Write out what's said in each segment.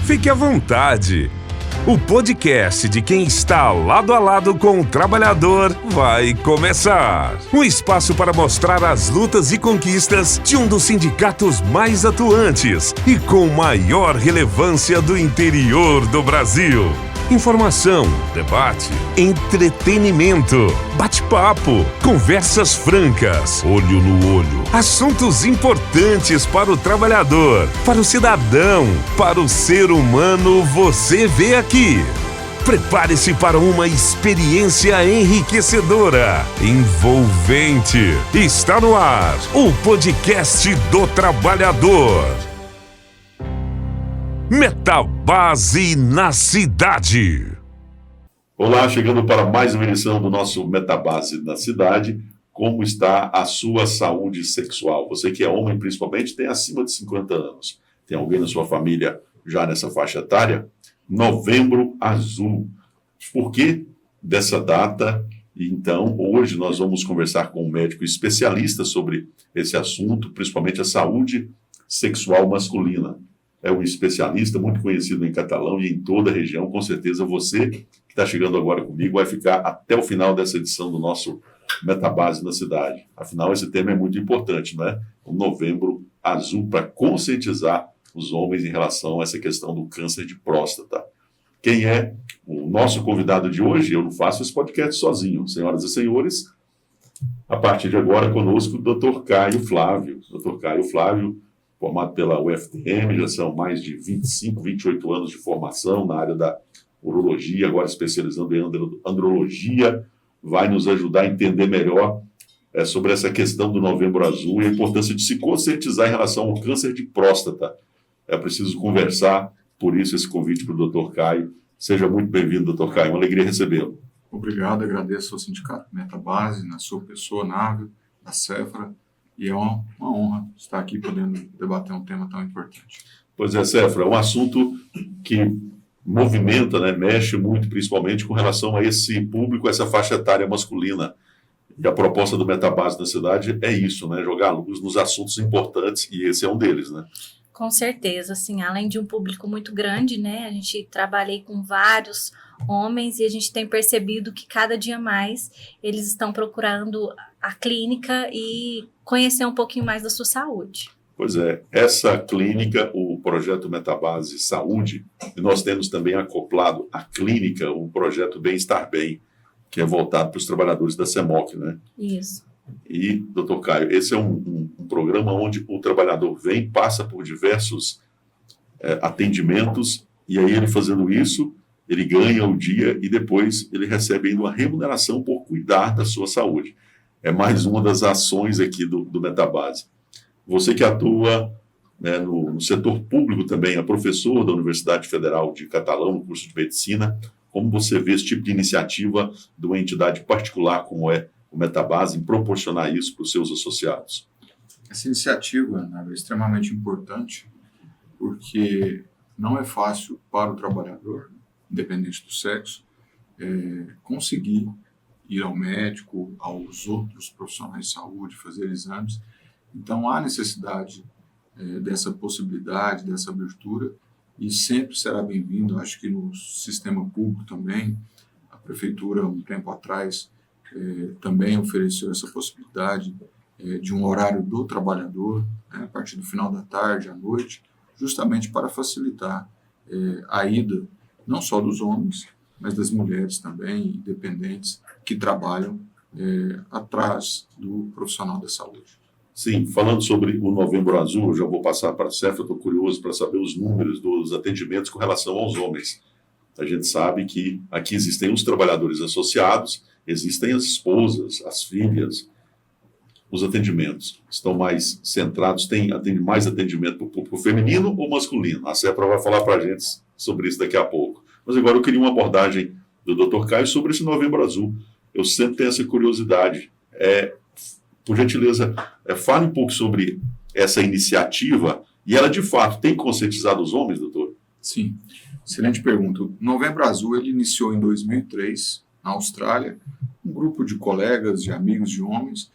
Fique à vontade. O podcast de quem está lado a lado com o trabalhador vai começar. Um espaço para mostrar as lutas e conquistas de um dos sindicatos mais atuantes e com maior relevância do interior do Brasil. Informação, debate, entretenimento, bate-papo, conversas francas, olho no olho, assuntos importantes para o trabalhador, para o cidadão, para o ser humano, você vê aqui. Prepare-se para uma experiência enriquecedora, envolvente. Está no ar, o podcast do trabalhador. Metabase na Cidade. Olá, chegando para mais uma edição do nosso Metabase na Cidade. Como está a sua saúde sexual? Você que é homem, principalmente, tem acima de 50 anos. Tem alguém na sua família já nessa faixa etária? Novembro Azul. Por que dessa data? Então, hoje nós vamos conversar com um médico especialista sobre esse assunto, principalmente a saúde sexual masculina. É um especialista muito conhecido em Catalão e em toda a região. Com certeza você que está chegando agora comigo vai ficar até o final dessa edição do nosso Metabase na Cidade. Afinal, esse tema é muito importante, não é? O Novembro Azul, para conscientizar os homens em relação a essa questão do câncer de próstata. Quem é o nosso convidado de hoje? Eu não faço esse podcast sozinho. Senhoras e senhores, a partir de agora conosco o Dr. Caio Flávio. Dr. Caio Flávio, formado pela UFTM, já são mais de 25, 28 anos de formação na área da urologia, agora especializando em andrologia, vai nos ajudar a entender melhor sobre essa questão do Novembro Azul e a importância de se conscientizar em relação ao câncer de próstata. É preciso conversar, por isso esse convite para o Dr. Caio. Seja muito bem-vindo, Dr. Caio, uma alegria recebê-lo. Obrigado, agradeço ao Sindicato Metabase, na sua pessoa, Nável, da Cefra. E é uma honra estar aqui podendo debater um tema tão importante. Pois é, Cefra, é um assunto que movimenta, né, mexe muito, principalmente com relação a esse público, essa faixa etária masculina. E a proposta do Metabase na Cidade é isso, né, jogar luz nos assuntos importantes, e esse é um deles, né? Com certeza, assim, além de um público muito grande, né, a gente trabalhei com vários homens e a gente tem percebido que cada dia mais eles estão procurando a clínica e conhecer um pouquinho mais da sua saúde. Pois é, essa clínica, o projeto Metabase Saúde, e nós temos também acoplado à clínica o projeto Bem-Estar Bem, que é voltado para os trabalhadores da CEMOC, né? Isso. E, doutor Caio, esse é um programa onde o trabalhador vem, passa por diversos atendimentos, e aí ele fazendo isso, ele ganha o dia e depois ele recebe ainda uma remuneração por cuidar da sua saúde. É mais uma das ações aqui do Metabase. Você que atua, né, no setor público também, é professor da Universidade Federal de Catalão, no curso de Medicina, como você vê esse tipo de iniciativa de uma entidade particular como é o Metabase em proporcionar isso para os seus associados? Essa iniciativa, né, é extremamente importante porque não é fácil para o trabalhador, independente do sexo, conseguir ir ao médico, aos outros profissionais de saúde, fazer exames. Então, há necessidade dessa possibilidade, dessa abertura, e sempre será bem-vindo. Acho que no sistema público também, a Prefeitura, um tempo atrás, também ofereceu essa possibilidade de um horário do trabalhador, né, a partir do final da tarde, à noite, justamente para facilitar a ida, não só dos homens, mas das mulheres também, independentes, que trabalham atrás do profissional da saúde. Sim, falando sobre o Novembro Azul, eu já vou passar para a Cefra, estou curioso para saber os números dos atendimentos com relação aos homens. A gente sabe que aqui existem os trabalhadores associados, existem as esposas, as filhas. Os atendimentos estão mais centrados, tem mais atendimento para o público feminino ou masculino? A Cefra vai falar para a gente sobre isso daqui a pouco. Mas agora eu queria uma abordagem do Dr. Caio sobre esse Novembro Azul. Eu sempre tenho essa curiosidade. Por gentileza, fale um pouco sobre essa iniciativa e ela, de fato, tem conscientizado os homens, doutor? Sim, excelente pergunta. O Novembro Azul ele iniciou em 2003, na Austrália. Um grupo de colegas, de amigos de homens,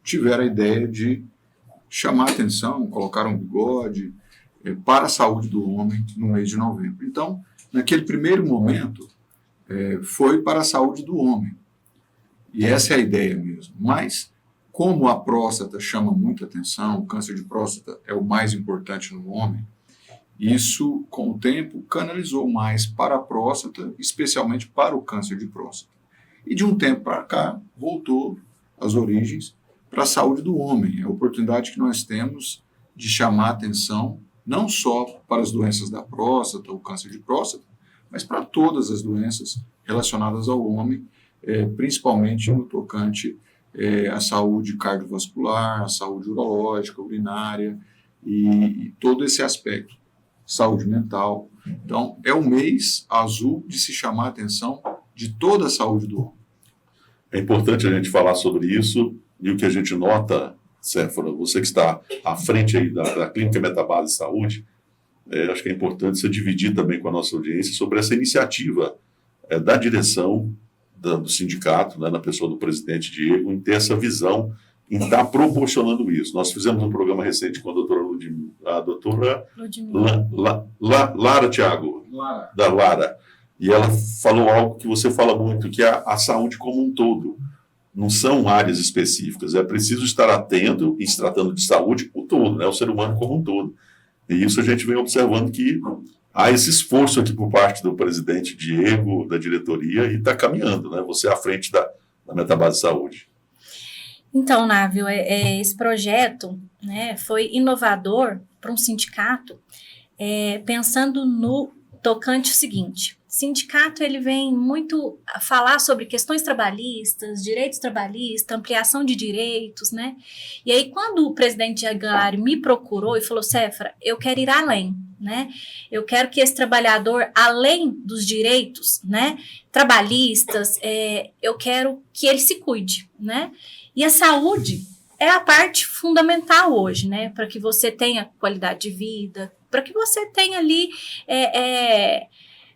tiveram a ideia de chamar a atenção, colocar um bigode, para a saúde do homem no mês de novembro. Então, naquele primeiro momento, foi para a saúde do homem. E essa é a ideia mesmo. Mas, como a próstata chama muita atenção, o câncer de próstata é o mais importante no homem, isso, com o tempo, canalizou mais para a próstata, especialmente para o câncer de próstata. E de um tempo para cá, voltou às origens para a saúde do homem. É a oportunidade que nós temos de chamar atenção não só para as doenças da próstata, o câncer de próstata, mas para todas as doenças relacionadas ao homem, principalmente no tocante à saúde cardiovascular, à saúde urológica, urinária e todo esse aspecto. Saúde mental. Então, é o mês azul de se chamar a atenção de toda a saúde do homem. É importante a gente falar sobre isso, e o que a gente nota, Séfora, você que está à frente aí da Clínica Metabase Saúde, acho que é importante você dividir também com a nossa audiência sobre essa iniciativa da direção do sindicato, né, na pessoa do presidente Diego, em ter essa visão, em estar proporcionando isso. Nós fizemos um programa recente com a doutora Lara Thiago, da Lara, e ela falou algo que você fala muito, que é a saúde como um todo. Não são áreas específicas, é preciso estar atento e se tratando de saúde o todo, né, o ser humano como um todo. E isso a gente vem observando que há esse esforço aqui por parte do presidente Diego, da diretoria, e está caminhando, né, você à frente da Metabase Saúde. Então, Návio, esse projeto, né, foi inovador para um sindicato, pensando no tocante o seguinte: o sindicato ele vem muito a falar sobre questões trabalhistas, direitos trabalhistas, ampliação de direitos, né? E aí, quando o presidente Aguilar me procurou e falou, Séfora, eu quero ir além, né? Eu quero que esse trabalhador, além dos direitos, né, trabalhistas, eu quero que ele se cuide, né? E a saúde é a parte fundamental hoje, né? Para que você tenha qualidade de vida, para que você tenha ali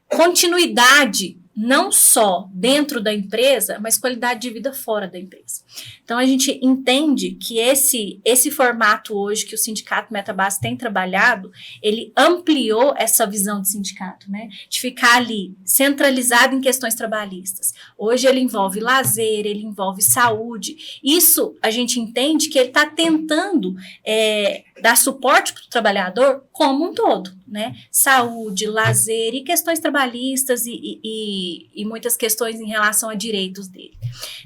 continuidade, não só dentro da empresa, mas qualidade de vida fora da empresa. Então, a gente entende que esse formato hoje que o Sindicato Metabase tem trabalhado, ele ampliou essa visão de sindicato, né? De ficar ali centralizado em questões trabalhistas. Hoje ele envolve lazer, ele envolve saúde. Isso a gente entende que ele está tentando dar suporte para o trabalhador como um todo, né? Saúde, lazer e questões trabalhistas e muitas questões em relação a direitos dele.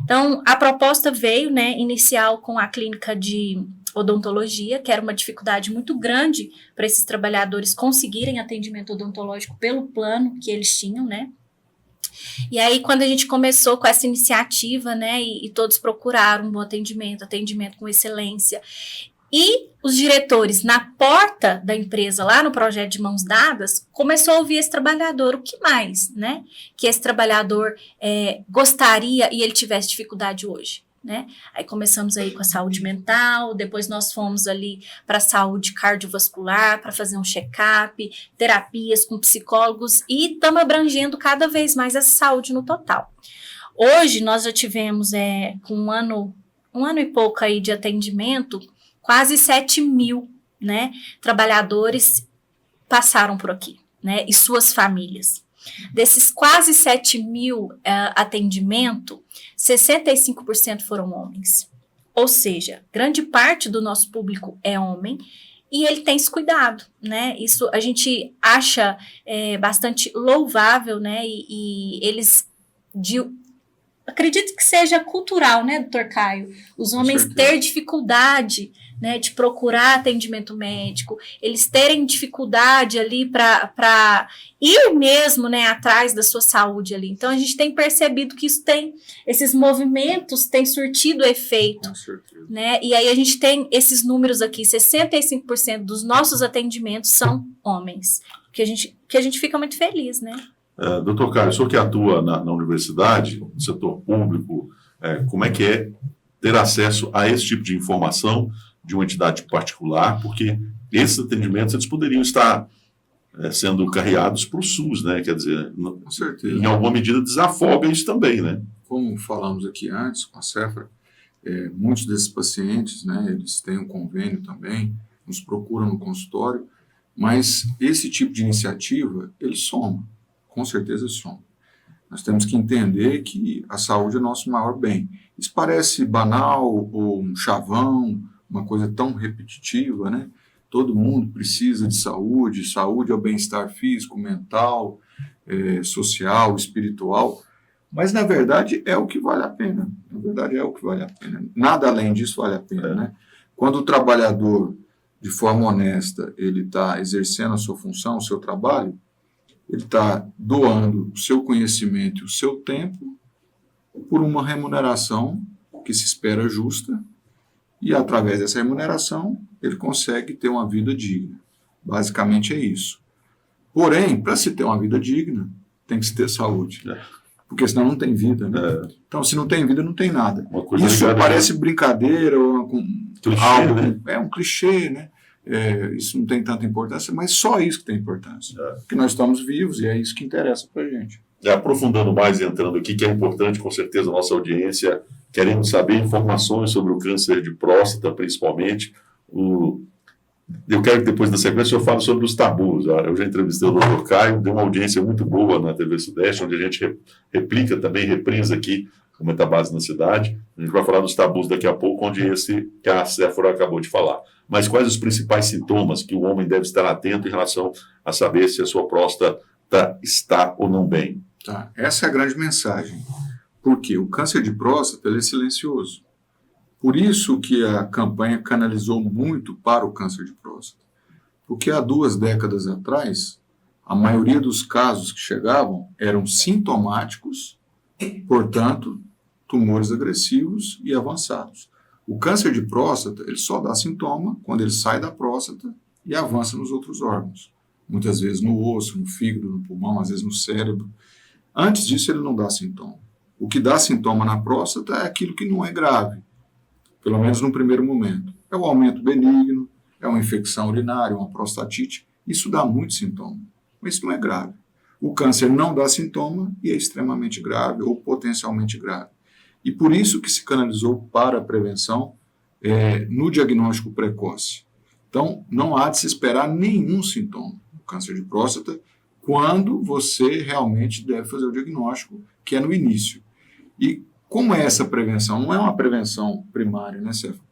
Então, a proposta veio, né, inicial com a clínica de odontologia, que era uma dificuldade muito grande para esses trabalhadores conseguirem atendimento odontológico pelo plano que eles tinham, né? E aí, quando a gente começou com essa iniciativa, né, e todos procuraram um bom atendimento com excelência, e os diretores, na porta da empresa, lá no projeto de Mãos Dadas, começou a ouvir esse trabalhador, o que mais, né? Que esse trabalhador gostaria e ele tivesse dificuldade hoje, né? Aí começamos aí com a saúde mental, depois nós fomos ali para a saúde cardiovascular, para fazer um check-up, terapias com psicólogos e estamos abrangendo cada vez mais essa saúde no total. Hoje nós já tivemos, com um ano e pouco aí de atendimento, quase 7.000, né, trabalhadores passaram por aqui, né, e suas famílias. Desses quase 7.000 atendimento, 65% foram homens. Ou seja, grande parte do nosso público é homem e ele tem esse cuidado, né? Isso a gente acha bastante louvável, né? E eles... Acredito que seja cultural, né, doutor Caio? Os homens ter dificuldade, né, de procurar atendimento médico, eles terem dificuldade ali para ir mesmo, né, atrás da sua saúde ali. Então, a gente tem percebido que esses movimentos têm surtido efeito. Com certeza. Né? E aí a gente tem esses números aqui, 65% dos nossos atendimentos são homens, que a gente fica muito feliz, né? Doutor Caio, o senhor que atua na universidade, no setor público, como é que é ter acesso a esse tipo de informação de uma entidade particular? Porque esses atendimentos eles poderiam estar sendo carreados para o SUS, né? Quer dizer, com certeza, em alguma medida desafoga isso também, né? Como falamos aqui antes com a Séfora, muitos desses pacientes, né, eles têm um convênio também, nos procuram no consultório, Mas esse tipo de iniciativa, ele soma, com certeza soma. Nós temos que entender que a saúde é nosso maior bem. Isso parece banal ou um chavão, uma coisa tão repetitiva, né? Todo mundo precisa de saúde, saúde é o bem-estar físico, mental, social, espiritual, mas na verdade é o que vale a pena. Na verdade é o que vale a pena. Nada além disso vale a pena, né? Quando o trabalhador, de forma honesta, ele está exercendo a sua função, o seu trabalho, ele está doando o seu conhecimento e o seu tempo por uma remuneração que se espera justa, e através dessa remuneração ele consegue ter uma vida digna. Basicamente é isso. Porém, para se ter uma vida digna, tem que se ter saúde. Porque senão não tem vida, né? Então, se não tem vida, não tem nada. Isso parece brincadeira, ou algo, né? É um clichê, né? Isso não tem tanta importância, mas só isso que tem importância. Porque nós estamos vivos e é isso que interessa para a gente. Aprofundando mais, entrando aqui, que é importante, com certeza, a nossa audiência, querendo saber informações sobre o câncer de próstata, principalmente. Eu quero que depois da sequência eu fale sobre os tabus. Eu já entrevistei o Dr. Caio, deu uma audiência muito boa na TV Sudeste, onde a gente replica também, reprisa aqui o Metabase na Cidade. A gente vai falar dos tabus daqui a pouco, onde esse que a Séfora acabou de falar. Mas quais os principais sintomas que o homem deve estar atento em relação a saber se a sua próstata está ou não bem? Tá. Essa é a grande mensagem. Porque o câncer de próstata ele é silencioso. Por isso que a campanha canalizou muito para o câncer de próstata. Porque há 2 décadas atrás, a maioria dos casos que chegavam eram sintomáticos, portanto, tumores agressivos e avançados. O câncer de próstata, ele só dá sintoma quando ele sai da próstata e avança nos outros órgãos. Muitas vezes no osso, no fígado, no pulmão, às vezes no cérebro. Antes disso, ele não dá sintoma. O que dá sintoma na próstata é aquilo que não é grave, pelo menos no primeiro momento. É o aumento benigno, é uma infecção urinária, uma prostatite. Isso dá muito sintoma, mas isso não é grave. O câncer não dá sintoma e é extremamente grave ou potencialmente grave. E por isso que se canalizou para a prevenção no diagnóstico precoce. Então, não há de se esperar nenhum sintoma do câncer de próstata quando você realmente deve fazer o diagnóstico, que é no início. E como é essa prevenção? Não é uma prevenção primária, né, Céfalo?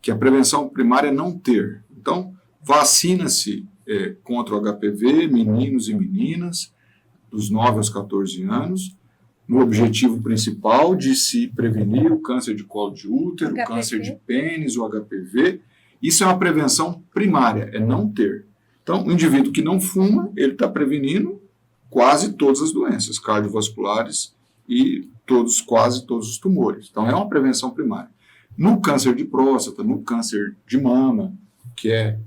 Que a prevenção primária é não ter. Então, vacina-se contra o HPV, meninos e meninas, dos 9 aos 14 anos, no objetivo principal de se prevenir o câncer de colo de útero, o câncer de pênis, o HPV. Isso é uma prevenção primária, é não ter. Então, o indivíduo que não fuma, ele está prevenindo quase todas as doenças cardiovasculares e quase todos os tumores. Então, é uma prevenção primária. No câncer de próstata, no câncer de mama, que é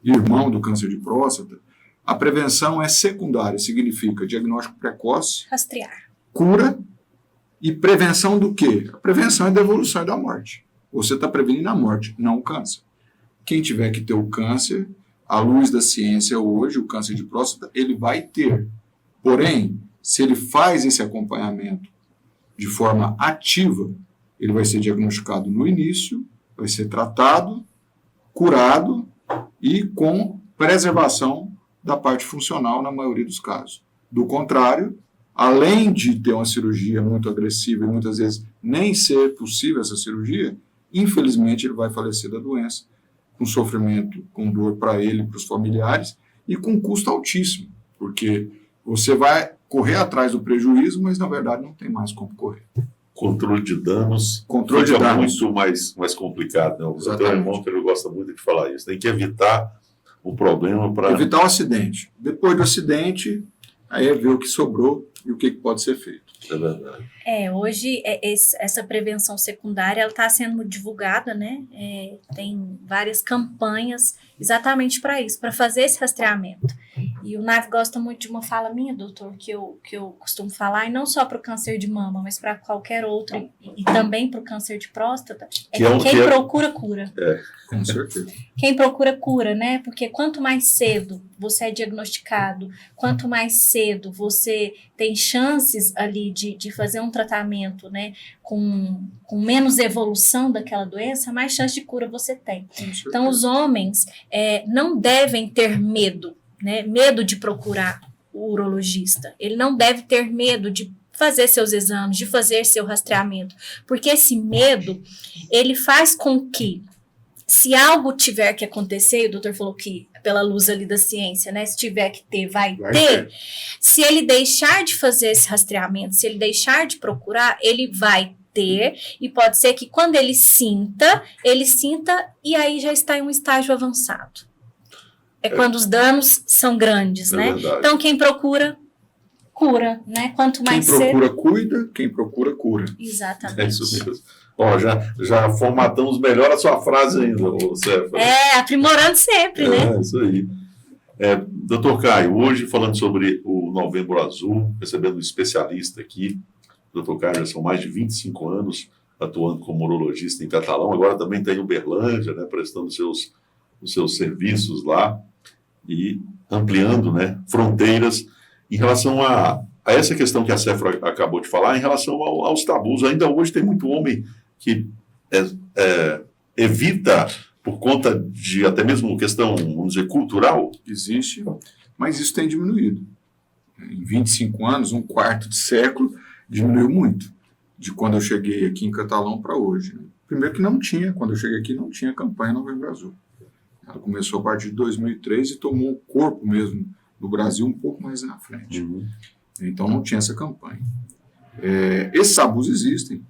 irmão do câncer de próstata, a prevenção é secundária, significa diagnóstico precoce, rastrear, cura e prevenção do quê? A prevenção é da evolução e da morte. Você está prevenindo a morte, não o câncer. Quem tiver que ter o câncer, à luz da ciência hoje, o câncer de próstata, ele vai ter. Porém, se ele faz esse acompanhamento de forma ativa, ele vai ser diagnosticado no início, vai ser tratado, curado e com preservação da parte funcional na maioria dos casos. Do contrário, além de ter uma cirurgia muito agressiva e muitas vezes nem ser possível essa cirurgia, infelizmente ele vai falecer da doença, com sofrimento, com dor para ele e para os familiares e com custo altíssimo, porque você vai correr atrás do prejuízo, mas na verdade não tem mais como correr. Controle de danos muito mais complicado. Né? O Dr. Irmão, que ele gosta muito de falar isso. Tem que evitar o problema para... Evitar o acidente. Depois do acidente, aí é ver o que sobrou e o que pode ser feito. É verdade. Hoje essa prevenção secundária está sendo divulgada, né? Tem várias campanhas exatamente para isso, para fazer esse rastreamento. E o Nave gosta muito de uma fala minha, doutor, que eu costumo falar, e não só para o câncer de mama, mas para qualquer outro, e também para o câncer de próstata, quem procura cura. Com certeza. Quem procura cura, né? Porque quanto mais cedo você é diagnosticado, quanto mais cedo você tem chances ali de fazer um tratamento, né, com menos evolução daquela doença, mais chance de cura você tem. Então, os homens não devem ter medo, né? Medo de procurar o urologista. Ele não deve ter medo de fazer seus exames, de fazer seu rastreamento, porque esse medo, ele faz com que, se algo tiver que acontecer, o doutor falou que pela luz ali da ciência, né, se tiver que ter, vai ter. Se ele deixar de fazer esse rastreamento, se ele deixar de procurar, ele vai ter, e pode ser que quando ele sinta e aí já está em um estágio avançado. Quando os danos são grandes, né? Verdade. Então, quem procura, cura, né? Quanto mais cedo... Quem procura, cuida. Quem procura, cura. Exatamente. É isso mesmo. Ó, já formatamos melhor a sua frase ainda, Cefa. Aprimorando sempre, né? É, isso aí. Doutor Caio, hoje falando sobre o Novembro Azul, recebendo um especialista aqui. Doutor Caio, já são mais de 25 anos atuando como urologista em Catalão, agora também está em Uberlândia, né, prestando os seus serviços lá e ampliando, né, fronteiras em relação a essa questão que a Cefa acabou de falar, em relação aos tabus. Ainda hoje tem muito homem que evita, por conta de até mesmo questão, vamos dizer, cultural. Existe, mas isso tem diminuído. Em 25 anos, um quarto de século, diminuiu muito, de quando eu cheguei aqui em Catalão para hoje. Primeiro que não tinha, quando eu cheguei aqui, não tinha campanha Novembro Azul. Ela começou a partir de 2003 e tomou o corpo mesmo no Brasil um pouco mais na frente. Então não tinha essa campanha. Esses tabus existem.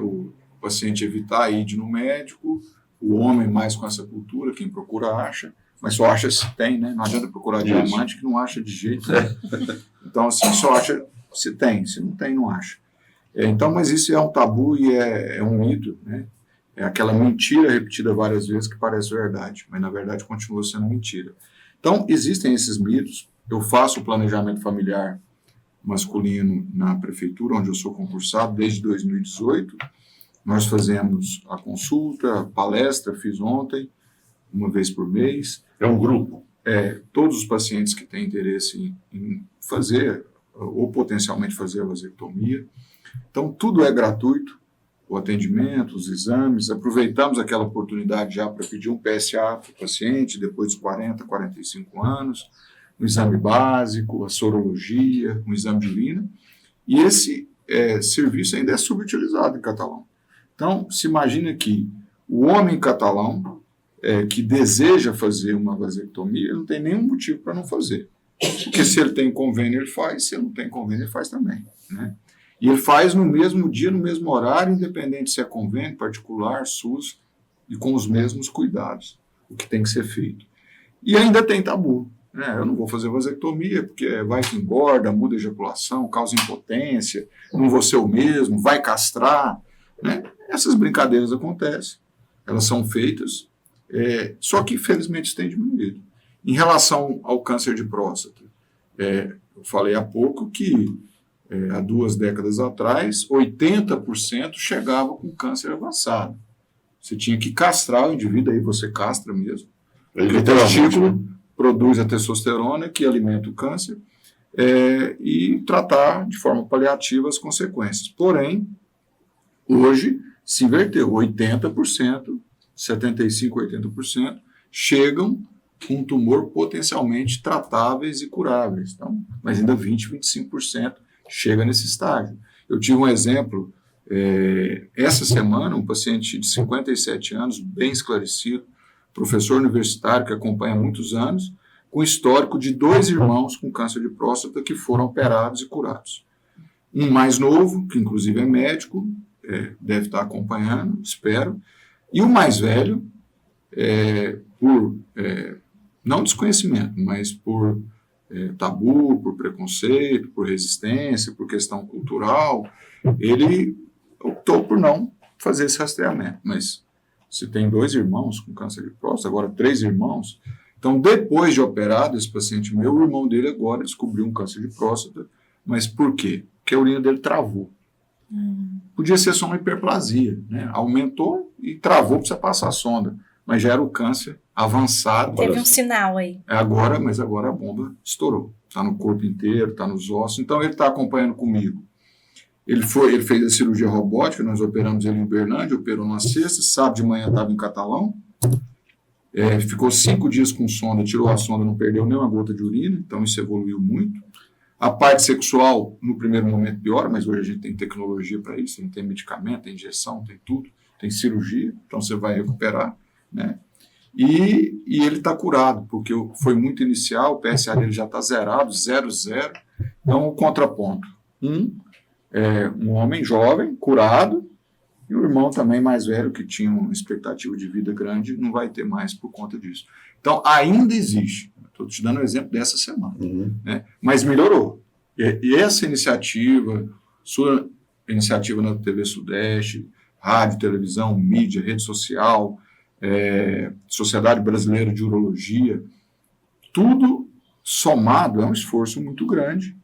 O paciente evitar ir no médico, o homem mais com essa cultura, quem procura acha, mas só acha se tem, né? Não adianta procurar diamante que não acha de jeito nenhum. Então, assim, só acha se tem, se não tem, não acha. Então, mas isso é um tabu e é um mito, né? É aquela mentira repetida várias vezes que parece verdade, mas na verdade continua sendo mentira. Então, existem esses mitos. Eu faço o planejamento familiar masculino na prefeitura, onde eu sou concursado desde 2018. Nós fazemos a consulta, a palestra, fiz ontem, uma vez por mês. É um grupo? Todos os pacientes que têm interesse em fazer ou potencialmente fazer a vasectomia. Então, tudo é gratuito, o atendimento, os exames. Aproveitamos aquela oportunidade já para pedir um PSA para o paciente, depois dos 40, 45 anos, um exame básico, a sorologia, um exame de urina. E esse serviço ainda é subutilizado em Catalão. Então, se imagina que o homem catalão que deseja fazer uma vasectomia, não tem nenhum motivo para não fazer. Porque se ele tem convênio, ele faz. Se ele não tem convênio, ele faz também, né? E ele faz no mesmo dia, no mesmo horário, independente se é convênio, particular, SUS, e com os mesmos cuidados, o que tem que ser feito. E ainda tem tabu, né? Eu não vou fazer vasectomia, porque vai que engorda, muda a ejaculação, causa impotência, não vou ser o mesmo, vai castrar, né? Essas brincadeiras acontecem, elas são feitas, só que infelizmente isso tem diminuído. Em relação ao câncer de próstata, eu falei há pouco que há 2 décadas atrás, 80% chegava com câncer avançado. Você tinha que castrar o indivíduo, aí você castra mesmo. O testículo produz a testosterona, que alimenta o câncer, e tratar de forma paliativa as consequências. Porém, hoje se inverteu, 80%, 75%, 80% chegam com tumor potencialmente tratáveis e curáveis. Então, mas ainda 20%, 25% chega nesse estágio. Eu tive um exemplo, essa semana, um paciente de 57 anos, bem esclarecido, professor universitário que acompanha há muitos anos, com histórico de 2 irmãos com câncer de próstata que foram operados e curados. Um mais novo, que inclusive é médico, deve estar acompanhando, espero, e o mais velho, por não desconhecimento, mas por tabu, por preconceito, por resistência, por questão cultural, ele optou por não fazer esse rastreamento. Mas se tem 2 irmãos com câncer de próstata, agora 3 irmãos, Então, depois de operado, esse paciente meu, o irmão dele agora descobriu um câncer de próstata. Mas por quê? Porque a urina dele travou. Podia ser só uma hiperplasia, né? Aumentou e travou para você passar a sonda. Mas já era o câncer avançado. Teve um sinal aí. Mas agora a bomba estourou. Está no corpo inteiro, está nos ossos. Então, ele está acompanhando comigo. Ele fez a cirurgia robótica, nós operamos ele em Uberlândia, operou na sexta, sábado de manhã estava em Catalão. Ficou 5 dias com sonda, tirou a sonda, não perdeu nem uma gota de urina, então isso evoluiu muito. A parte sexual, no primeiro momento, piora, mas hoje a gente tem tecnologia para isso, a gente tem medicamento, tem injeção, tem tudo, tem cirurgia, então você vai recuperar, né? E ele está curado, porque foi muito inicial, o PSA dele já está zerado, 0,0. Então, o contraponto. Um homem jovem, curado, e o irmão também mais velho, que tinha uma expectativa de vida grande, não vai ter mais por conta disso. Então, ainda existe. Estou te dando um exemplo dessa semana. Né? Mas melhorou. E essa iniciativa, sua iniciativa na TV Sudeste, rádio, televisão, mídia, rede social, Sociedade Brasileira de Urologia, tudo somado é um esforço muito grande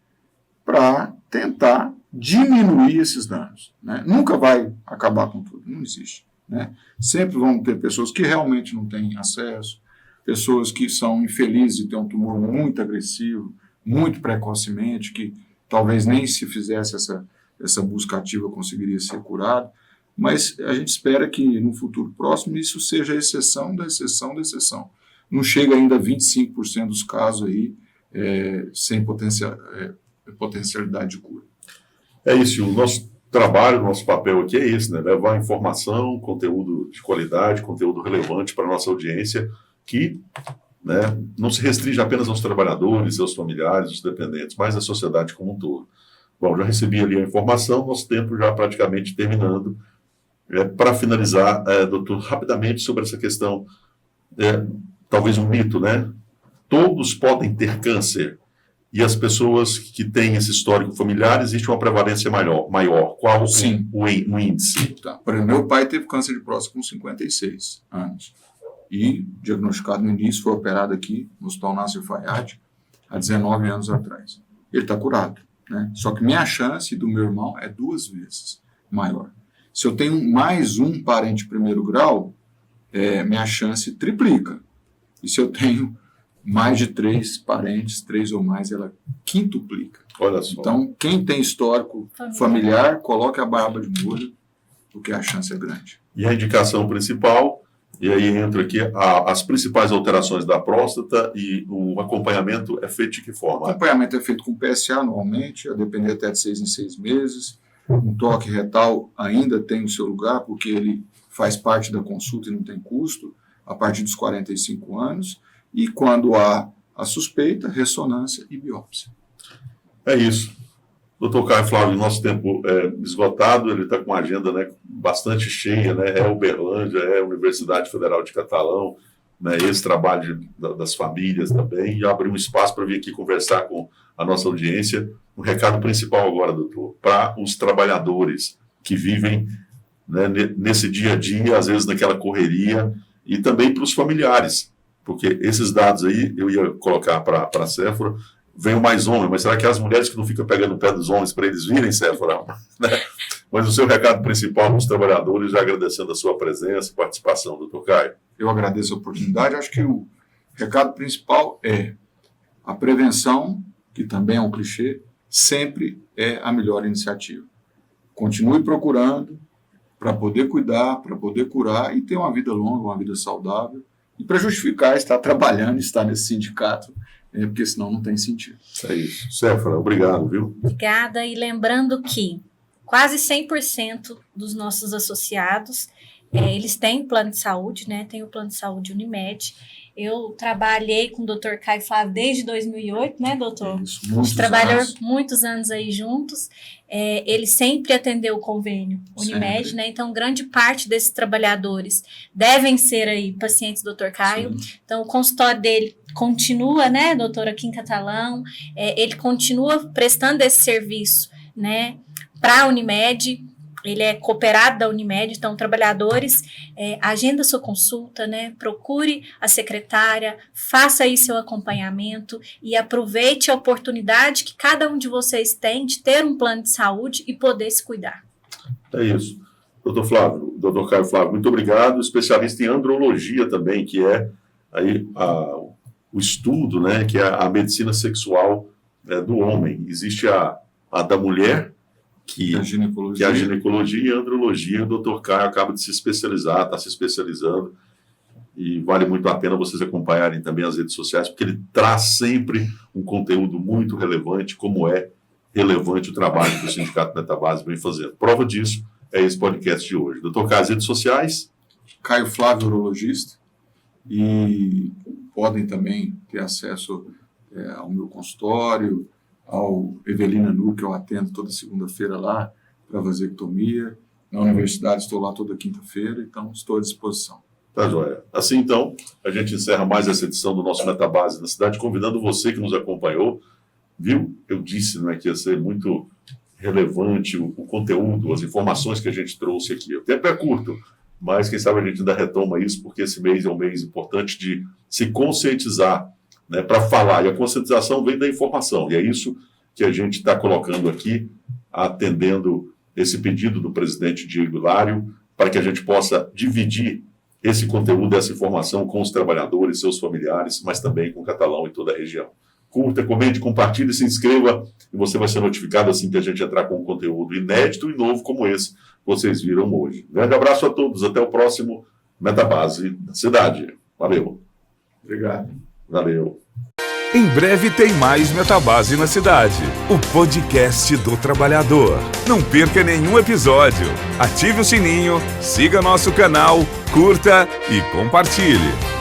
para tentar diminuir esses danos. Né? Nunca vai acabar com tudo, não existe. Né? Sempre vão ter pessoas que realmente não têm acesso, pessoas que são infelizes de ter um tumor muito agressivo, muito precocemente, que talvez nem se fizesse essa busca ativa conseguiria ser curado, mas a gente espera que no futuro próximo isso seja a exceção da exceção da exceção. Não chega ainda a 25% dos casos aí sem potencialidade de cura. É isso, o nosso trabalho, o nosso papel aqui é esse, né? Levar informação, conteúdo de qualidade, conteúdo relevante para a nossa audiência, que, né, não se restringe apenas aos trabalhadores, aos familiares, aos dependentes, mas à sociedade como um todo. Bom, já recebi ali a informação, nosso tempo já praticamente terminando. Para finalizar, doutor, rapidamente sobre essa questão, talvez um mito, né? Todos podem ter câncer. E as pessoas que têm esse histórico familiar, existe uma prevalência maior. Qual Sim. o índice? Tá. Por exemplo, meu pai teve câncer de próstata com 56 anos. E, diagnosticado no início, foi operado aqui no Hospital Nasser Fayad, há 19 anos atrás. Ele está curado. Né? Só que minha chance do meu irmão é 2 vezes maior. Se eu tenho mais um parente de primeiro grau, minha chance triplica. E se eu tenho mais de 3 parentes, 3 ou mais, ela quintuplica. Olha só. Então, quem tem histórico familiar, coloque a barba de molho, porque a chance é grande. E a indicação principal, e aí entra aqui as principais alterações da próstata e o acompanhamento é feito de que O forma? acompanhamento é feito com PSA normalmente, a depender até de 6 em 6 meses. Um toque retal ainda tem o seu lugar, porque ele faz parte da consulta e não tem custo, a partir dos 45 anos. E quando há a suspeita, ressonância e biópsia. É isso. Doutor Caio Flávio, nosso tempo é esgotado, ele está com uma agenda, né, bastante cheia, né, é Uberlândia, é a Universidade Federal de Catalão, né, esse trabalho das famílias também, e abrir um espaço para vir aqui conversar com a nossa audiência. O recado principal agora, doutor, para os trabalhadores que vivem, né, nesse dia a dia, às vezes naquela correria, e também para os familiares, porque esses dados aí eu ia colocar para a Séfora, vem mais homem, mas será que as mulheres que não ficam pegando o pé dos homens para eles virem, Séfora? Mas o seu recado principal para os trabalhadores, já agradecendo a sua presença e participação, doutor Caio. Eu agradeço a oportunidade. Acho que o recado principal é a prevenção, que também é um clichê, sempre é a melhor iniciativa. Continue procurando para poder cuidar, para poder curar e ter uma vida longa, uma vida saudável. E para justificar estar trabalhando, estar nesse sindicato, porque senão não tem sentido. É isso. Séfora, obrigado, viu? Obrigada. E lembrando que quase 100% dos nossos associados, eles têm plano de saúde, né? Tem o plano de saúde Unimed. Eu trabalhei com o Dr. Caio Flávio desde 2008, né, doutor? Isso, a gente trabalhou muitos anos aí juntos. Ele sempre atendeu o convênio Unimed, sempre, né? Então, grande parte desses trabalhadores devem ser aí pacientes do Dr. Caio. Sim. Então, o consultório dele continua, né, doutor, aqui em Catalão. Ele continua prestando esse serviço, né, para a Unimed, ele é cooperado da Unimed, então trabalhadores, agenda sua consulta, né? Procure a secretária, faça aí seu acompanhamento e aproveite a oportunidade que cada um de vocês tem de ter um plano de saúde e poder se cuidar. É isso. Doutor Caio Flávio, muito obrigado. Especialista em andrologia também, que é aí o estudo, né, que é a medicina sexual do homem. Existe a da mulher, que é a ginecologia e a andrologia. O doutor Caio acaba de se especializar, está se especializando, e vale muito a pena vocês acompanharem também as redes sociais, porque ele traz sempre um conteúdo muito relevante, como é relevante o trabalho que o Sindicato Metabase vem fazendo. Prova disso é esse podcast de hoje. Doutor Caio, as redes sociais? Caio Flávio, urologista, e podem também ter acesso ao meu consultório, ao Evelina Nu, que eu atendo toda segunda-feira lá para vasectomia. Na universidade estou lá toda quinta-feira, então estou à disposição. Tá joia. Assim, então, a gente encerra mais essa edição do nosso Metabase na Cidade, convidando você que nos acompanhou. Viu? Eu disse, não é, que ia ser muito relevante o conteúdo, as informações que a gente trouxe aqui. O tempo é curto, mas quem sabe a gente ainda retoma isso, porque esse mês é um mês importante de se conscientizar, né, para falar. E a conscientização vem da informação, e é isso que a gente está colocando aqui, atendendo esse pedido do presidente Diego Hilário, para que a gente possa dividir esse conteúdo, essa informação com os trabalhadores, seus familiares, mas também com o Catalão e toda a região. Curta, comente, compartilhe, se inscreva e você vai ser notificado assim que a gente entrar com um conteúdo inédito e novo como esse que vocês viram hoje. Grande abraço a todos, até o próximo Metabase da Cidade. Valeu. Obrigado. Valeu. Em breve tem mais Metabase na Cidade, o podcast do trabalhador. Não perca nenhum episódio. Ative o sininho, siga nosso canal, curta e compartilhe.